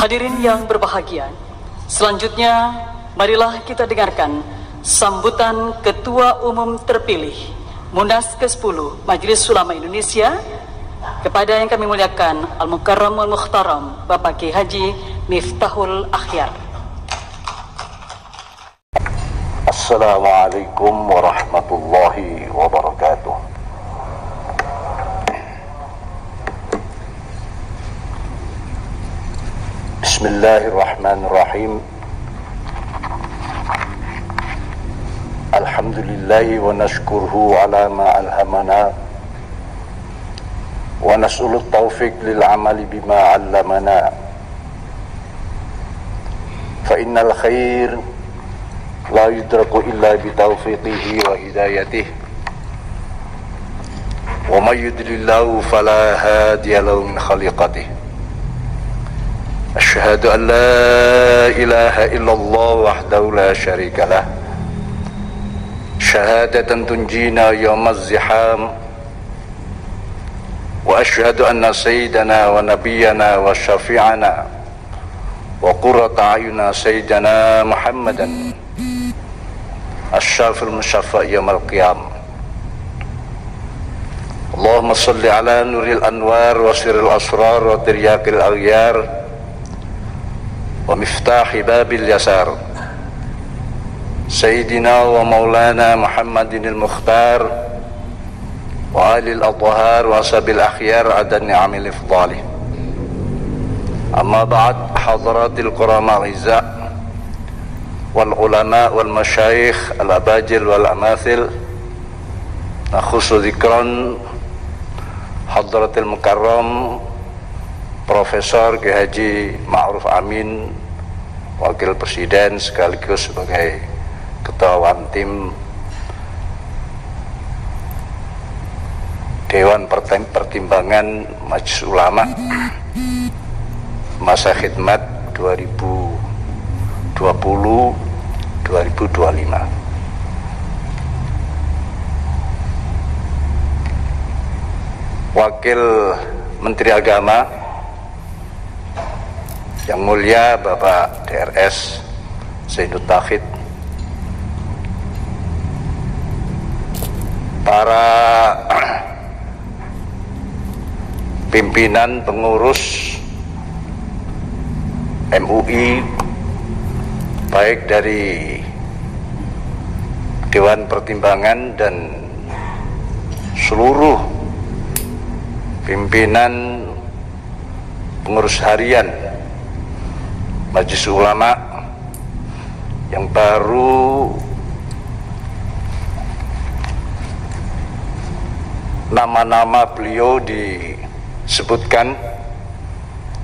Hadirin yang berbahagia, selanjutnya marilah kita dengarkan sambutan Ketua Umum terpilih Munas ke-10 Majelis Ulama Indonesia kepada yang kami muliakan Al-Mukarram Wal-Mukhtaram Bapak Kiai Haji Miftahul Akhyar. Assalamualaikum warahmatullahi wabarakatuh. Bismillahirrahmanirrahim. Alhamdulillahi wa nashkuruhu ala ma alhamana wa nas'alu taufiq lil amali bima 'allamana. Fa innal khair la yudraku illa bi taufiqihi wa hidayatihi. Wa may yudlilillahu fala hadiya lahu min khaliqatihi. Asyhadu an la ilaha illallah wahdahu la syarika lah. Syahadatan tunjina yawmaz ziham. Wa asyhadu anna sayyidana wa nabiyyana wa syafi'ana wa qurrata a'yunina sayyidana Muhammadan asyafil musyaffa' yawmal qiyamah. Allahumma salli ala nuril anwar wa sirril asrar wa tiryaqil aghyar wa miftahi babil yasar Sayyidina wa maulana Muhammadin al-Mukhtar wa alil adhar wa sabil akhyar adan ni'amil ifdalih. Amma ba'd, hadratil qurama al-izza wal ulama wal masyayikh al-abajil wal amathil, nakhusu dzikran hadratil mukarram Profesor Kiai Haji Ma'ruf Amin, Wakil Presiden sekaligus sebagai Ketua Wantim Dewan Pertimbangan Majelis Ulama masa khidmat 2020-2025. Wakil Menteri Agama Yang Mulia Bapak DRS Zainul Tauhid, para pimpinan pengurus MUI baik dari Dewan Pertimbangan dan seluruh pimpinan pengurus harian Majelis Ulama yang baru nama-nama beliau disebutkan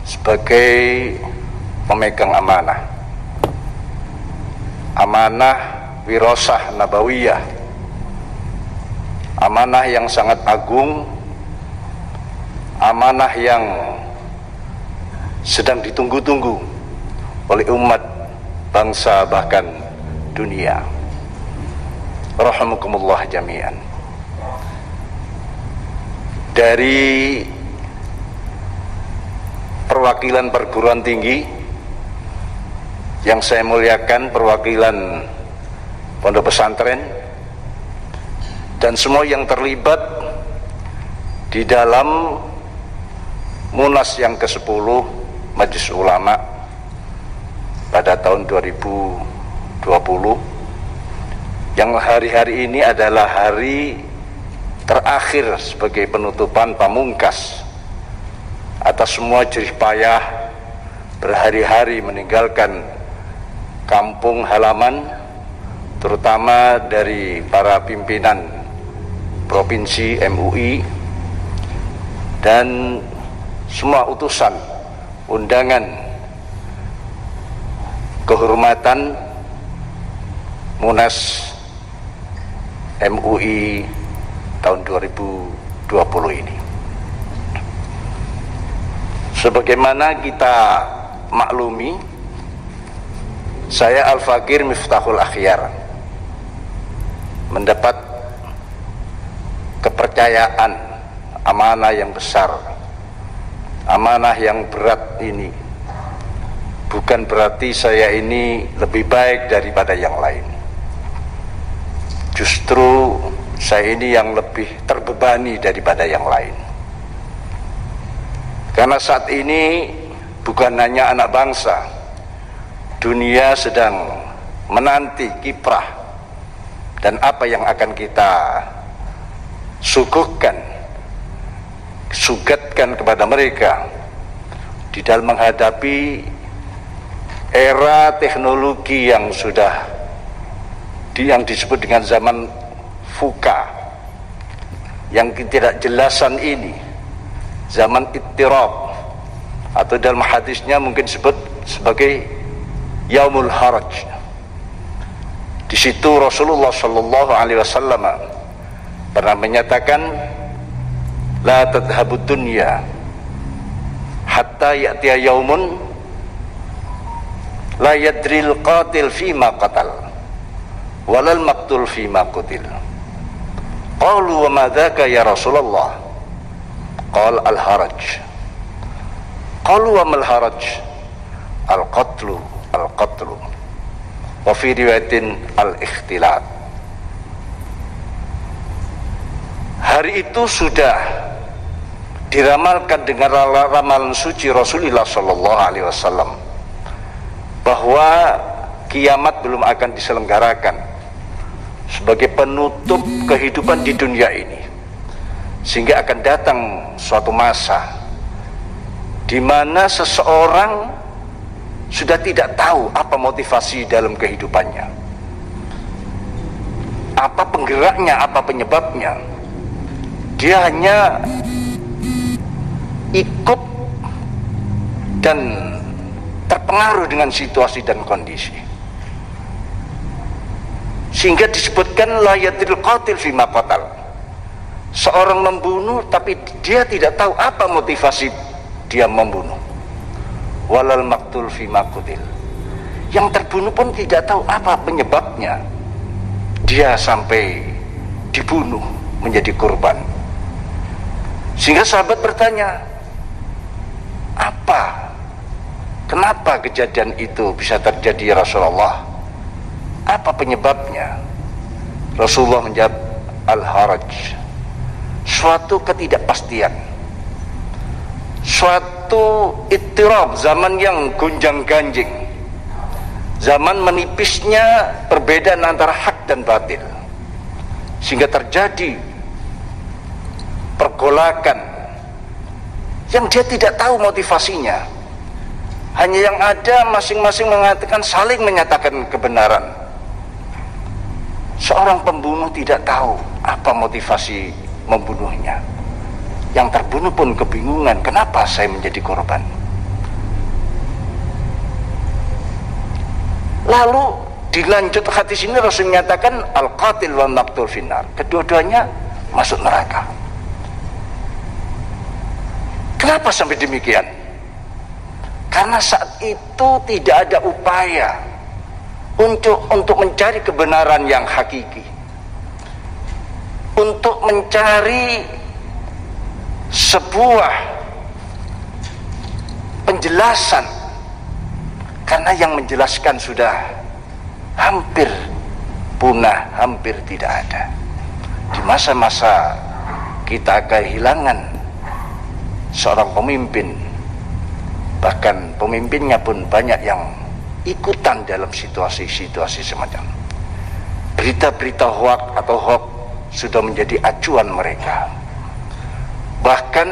sebagai pemegang amanah wirasah nabawiyah, amanah yang sangat agung, amanah yang sedang ditunggu-tunggu oleh umat, bangsa, bahkan dunia. Rahimakumullah jami'an. Dari perwakilan perguruan tinggi yang saya muliakan, perwakilan pondok pesantren dan semua yang terlibat di dalam Munas yang ke-10 Majelis Ulama pada tahun 2020, yang hari-hari ini adalah hari terakhir sebagai penutupan pamungkas atas semua jerih payah berhari-hari meninggalkan kampung halaman, terutama dari para pimpinan provinsi MUI dan semua utusan undangan kehormatan Munas MUI tahun 2020 ini. Sebagaimana kita maklumi, saya Al-Fakir Miftahul Akhyar mendapat kepercayaan amanah yang besar, amanah yang berat ini bukan berarti saya ini lebih baik daripada yang lain. Justru saya ini yang lebih terbebani daripada yang lain. Karena saat ini bukan hanya anak bangsa, dunia sedang menanti kiprah dan apa yang akan kita suguhkan, sugatkan kepada mereka di dalam menghadapi era teknologi yang sudah yang disebut dengan zaman VUCA, yang tidak jelasan ini, zaman ittirab, atau dalam hadisnya mungkin disebut sebagai yaumul haraj. Di situ Rasulullah Shallallahu Alaihi Wasallam pernah menyatakan, la tadhhabud dunya hatta ya'tiya yaumun la yadril qatil fima qatal walal maqtul fima qutil. Qalu wa ma dzaka ya Rasulullah? Qala al haraj. Qalu wa mal haraj? Al qatlu wa fi riwayatin al ikhtilat. Hari itu sudah diramalkan dengan ramalan suci Rasulullah Sallallahu Alaihi Wasallam bahwa kiamat belum akan diselenggarakan sebagai penutup kehidupan di dunia ini, sehingga akan datang suatu masa di mana seseorang sudah tidak tahu apa motivasi dalam kehidupannya, apa penggeraknya, apa penyebabnya. Dia hanya ikut dan terpengaruh dengan situasi dan kondisi, sehingga disebutkan la yadril qatil fima qatal. Seorang membunuh tapi dia tidak tahu apa motivasi dia membunuh. Walal maqtul fima qutil. Yang terbunuh pun tidak tahu apa penyebabnya dia sampai dibunuh, menjadi korban. Sehingga sahabat bertanya, kenapa kejadian itu bisa terjadi ya Rasulullah? Apa penyebabnya? Rasulullah menjawab, al-haraj, suatu ketidakpastian, suatu ittirab, zaman yang gonjang-ganjing, zaman menipisnya perbedaan antara hak dan batil, sehingga terjadi pergolakan yang dia tidak tahu motivasinya. Hanya yang ada masing-masing mengatakan, saling menyatakan kebenaran. Seorang pembunuh tidak tahu apa motivasi membunuhnya. Yang terbunuh pun kebingungan, kenapa saya menjadi korban. Lalu dilanjut hadis ini Rasul menyatakan al-qatil wal maqtul finnar, kedua-duanya masuk neraka. Kenapa sampai demikian? Karena saat itu tidak ada upaya untuk mencari kebenaran yang hakiki, untuk mencari sebuah penjelasan, karena yang menjelaskan sudah hampir punah, hampir tidak ada. Di masa-masa kita kehilangan seorang pemimpin, bahkan pemimpinnya pun banyak yang ikutan dalam situasi-situasi semacam. Berita-berita hoak atau hoax sudah menjadi acuan mereka. Bahkan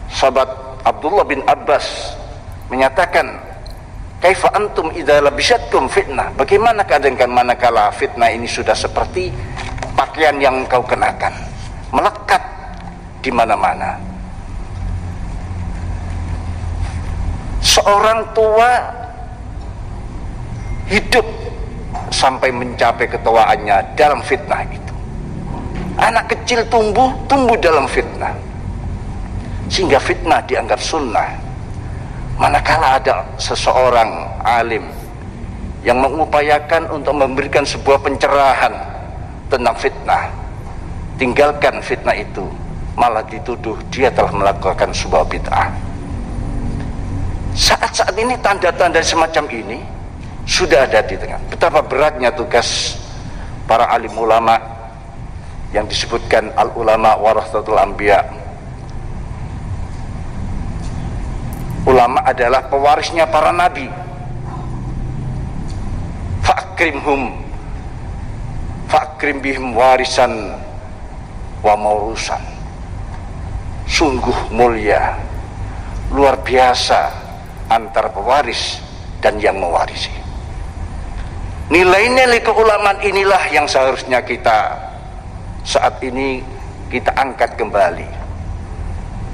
sahabat Abdullah bin Abbas menyatakan, kaifa antum idza labisatkum fitnah, bagaimana keadaan manakala fitnah ini sudah seperti pakaian yang engkau kenakan, melekat di mana-mana. Seorang tua hidup sampai mencapai ketuaannya dalam fitnah itu. Anak kecil tumbuh dalam fitnah, sehingga fitnah dianggap sunnah. Manakala ada seseorang alim yang mengupayakan untuk memberikan sebuah pencerahan tentang fitnah, tinggalkan fitnah itu, malah dituduh dia telah melakukan sebuah bid'ah. Saat Saat ini tanda-tanda semacam ini sudah ada di tengah. Betapa beratnya tugas para alim ulama yang disebutkan al-ulama warathatul anbiya. Ulama adalah pewarisnya para nabi. Fa'akrim bihim warisan wa maurusan. Sungguh mulia, luar biasa antara pewaris dan yang mewarisi. Nilai-nilai keulamaan inilah yang seharusnya kita saat ini kita angkat kembali.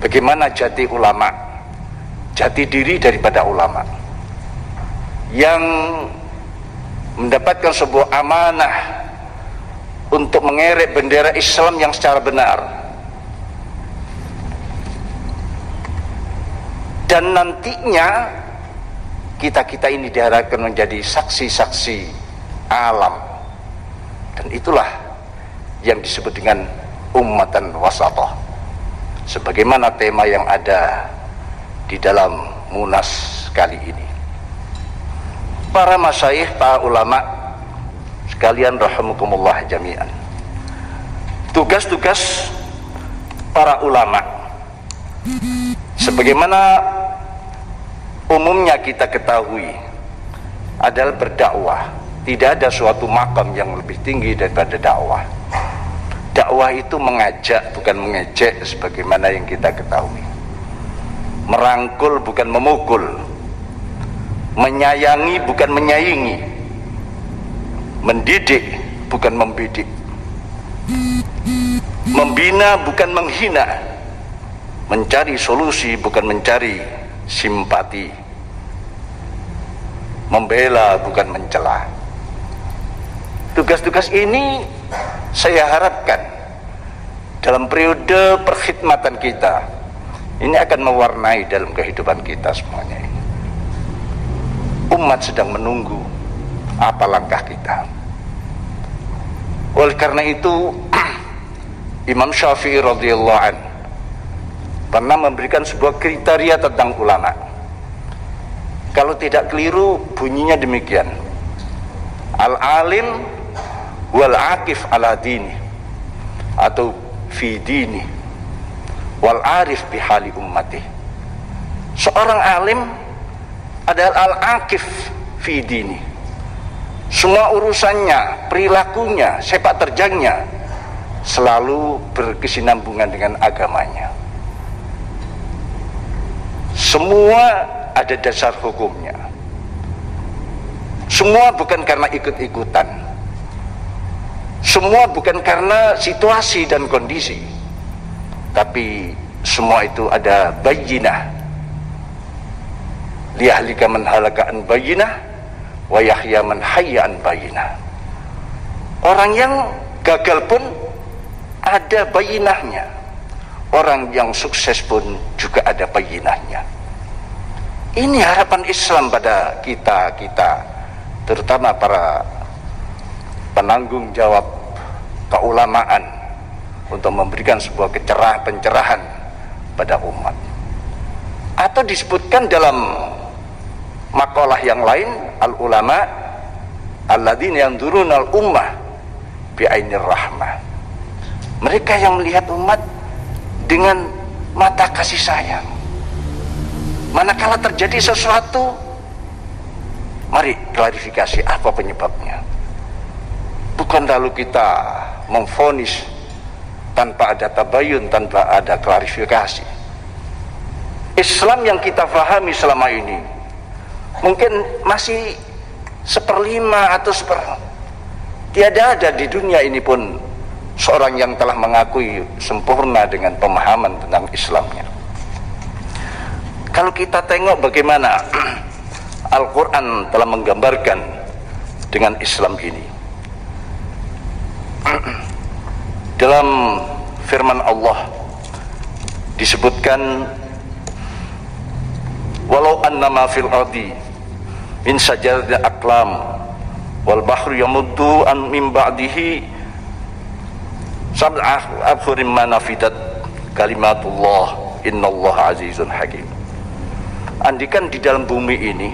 Bagaimana jati ulama, jati diri daripada ulama yang mendapatkan sebuah amanah untuk mengerek bendera Islam yang secara benar, dan nantinya kita ini diharapkan menjadi saksi-saksi alam, dan itulah yang disebut dengan ummatan wasatah, sebagaimana tema yang ada di dalam Munas kali ini. Para masyayikh, para ulama sekalian rahimakumullah jami'an, tugas-tugas para ulama sebagaimana umumnya kita ketahui adalah berdakwah. Tidak ada suatu makam yang lebih tinggi daripada dakwah. Dakwah itu mengajak, bukan mengejek, sebagaimana yang kita ketahui. Merangkul, bukan memukul. Menyayangi, bukan menyaingi. Mendidik, bukan membidik. Membina, bukan menghina. Mencari solusi, bukan mencari simpati. Membela, bukan mencela. Tugas-tugas ini saya harapkan dalam periode perkhidmatan kita ini akan mewarnai dalam kehidupan kita semuanya ini. Umat sedang menunggu apa langkah kita. Oleh karena itu Imam Syafi'i radhiyallahu anhu pernah memberikan sebuah kriteria tentang ulama. Kalau tidak keliru bunyinya demikian: al-alim wal-aqif ala dini, atau fi dini, wal-arif bihali ummati. Seorang alim adalah al-aqif fi dini. Semua urusannya, perilakunya, sepak terjangnya selalu berkesinambungan dengan agamanya. Semua ada dasar hukumnya. Semua bukan karena ikut-ikutan. Semua bukan karena situasi dan kondisi. Tapi semua itu ada bayyinah. Liyahlika man halaka an bayyinah wa yahya man hayya an bayyinah. Orang yang gagal pun ada bayyinahnya. Orang yang sukses pun juga ada bayyinahnya. Ini harapan Islam pada kita, terutama para penanggung jawab keulamaan, untuk memberikan sebuah pencerahan pada umat. Atau disebutkan dalam makalah yang lain, al-ulama alladzina yanzuruna al-ummah bi'ainir rahmah. Mereka yang melihat umat dengan mata kasih sayang. Manakala terjadi sesuatu, mari klarifikasi apa penyebabnya. Bukan lalu kita memvonis tanpa ada tabayun, tanpa ada klarifikasi. Islam yang kita pahami selama ini mungkin masih 1/5 atau tiada ada di dunia ini pun seorang yang telah mengakui sempurna dengan pemahaman tentang Islamnya. Kalau kita tengok bagaimana Al-Quran telah menggambarkan dengan Islam ini, dalam firman Allah disebutkan, walau annama fil ardi min sajaratin aqlam wal bahru yamuddu an min ba'dihi sab'a abhurin ma nafidat kalimatullah innallaha azizun hakim. Andikan di dalam bumi ini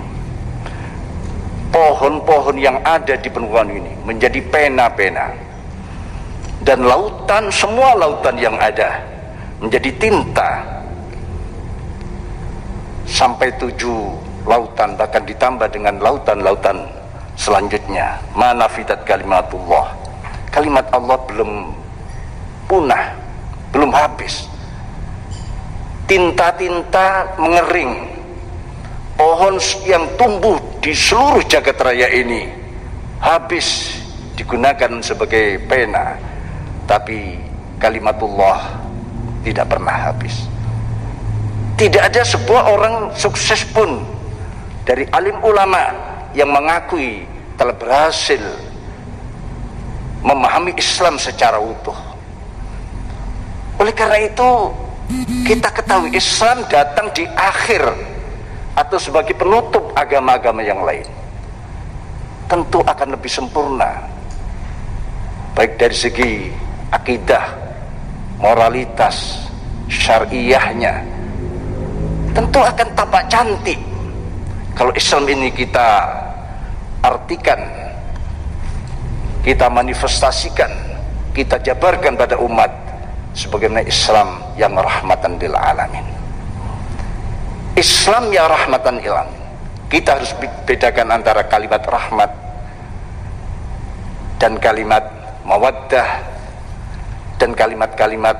pohon-pohon yang ada di permukaan ini menjadi pena-pena, dan lautan, semua lautan yang ada menjadi tinta, sampai 7 lautan, bahkan ditambah dengan lautan-lautan selanjutnya. Ma nafidat kalimatullah, kalimat Allah belum punah, belum habis. Tinta-tinta mengering. Pohon yang tumbuh di seluruh jagat raya ini habis digunakan sebagai pena, tapi kalimatullah tidak pernah habis. Tidak ada sebuah orang sukses pun dari alim ulama yang mengakui telah berhasil memahami Islam secara utuh. Oleh karena itu, kita ketahui Islam datang di akhir atau sebagai penutup agama-agama yang lain. Tentu akan lebih sempurna, baik dari segi akidah, moralitas, syariahnya. Tentu akan tampak cantik kalau Islam ini kita artikan, kita manifestasikan, kita jabarkan pada umat sebagaimana Islam yang rahmatan lil alamin. Islam ya rahmatan lil alamin. Kita harus bedakan antara kalimat rahmat dan kalimat mawaddah, dan kalimat-kalimat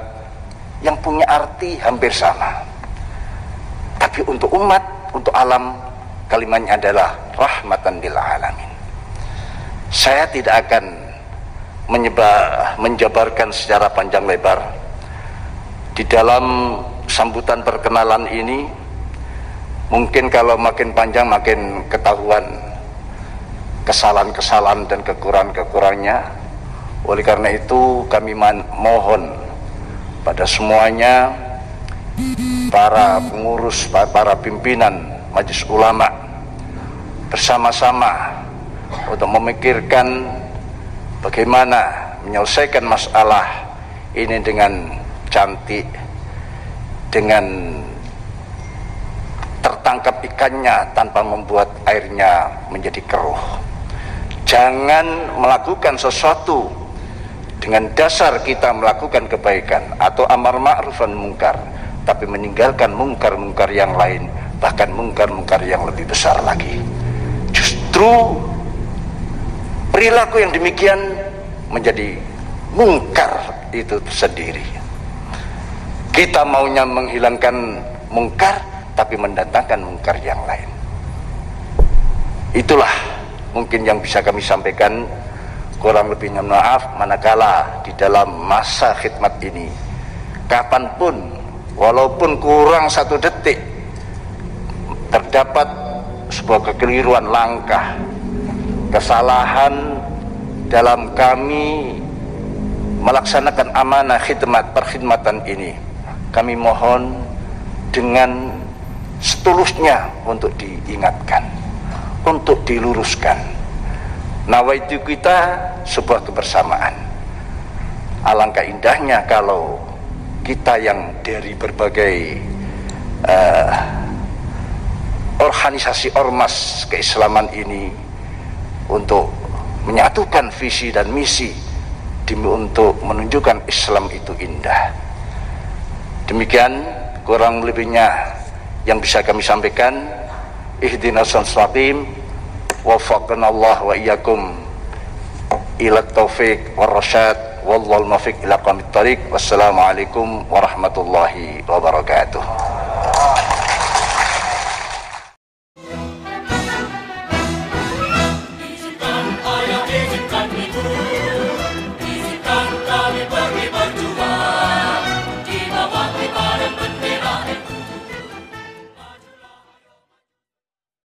yang punya arti hampir sama. Tapi untuk umat, untuk alam, kalimatnya adalah rahmatan lil alamin. Saya tidak akan menjabarkan secara panjang lebar di dalam sambutan perkenalan ini. Mungkin kalau makin panjang makin ketahuan kesalahan-kesalahan dan kekurangan-kekurangannya. Oleh karena itu kami mohon pada semuanya, para pengurus, para pimpinan Majelis Ulama, bersama-sama untuk memikirkan bagaimana menyelesaikan masalah ini dengan cantik, dengan tertangkap ikannya tanpa membuat airnya menjadi keruh. Jangan melakukan sesuatu dengan dasar kita melakukan kebaikan atau amar ma'ruf dan mungkar, tapi meninggalkan mungkar-mungkar yang lain, bahkan mungkar-mungkar yang lebih besar lagi. Justru perilaku yang demikian menjadi mungkar itu sendiri. Kita maunya menghilangkan mungkar, tapi mendatangkan mungkar yang lain. Itulah mungkin yang bisa kami sampaikan. Kurang lebihnya maaf manakala di dalam masa khidmat ini, kapanpun, walaupun kurang 1 detik, terdapat sebuah kekeliruan langkah, kesalahan dalam kami melaksanakan amanah khidmat perkhidmatan ini, kami mohon dengan setulusnya untuk diingatkan, untuk diluruskan. Nawaitu kita sebuah kebersamaan. Alangkah indahnya kalau kita yang dari berbagai organisasi ormas keislaman ini untuk menyatukan visi dan misi demi untuk menunjukkan Islam itu indah. Demikian kurang lebihnya yang bisa kami sampaikan. Ihdinas siratal mustaqim, waffaqana Allah wa iyyakum ila taufiq war rasyad, wallahul muwaffiq ila aqwamit thariq. Wassalamualaikum warahmatullahi wabarakatuh.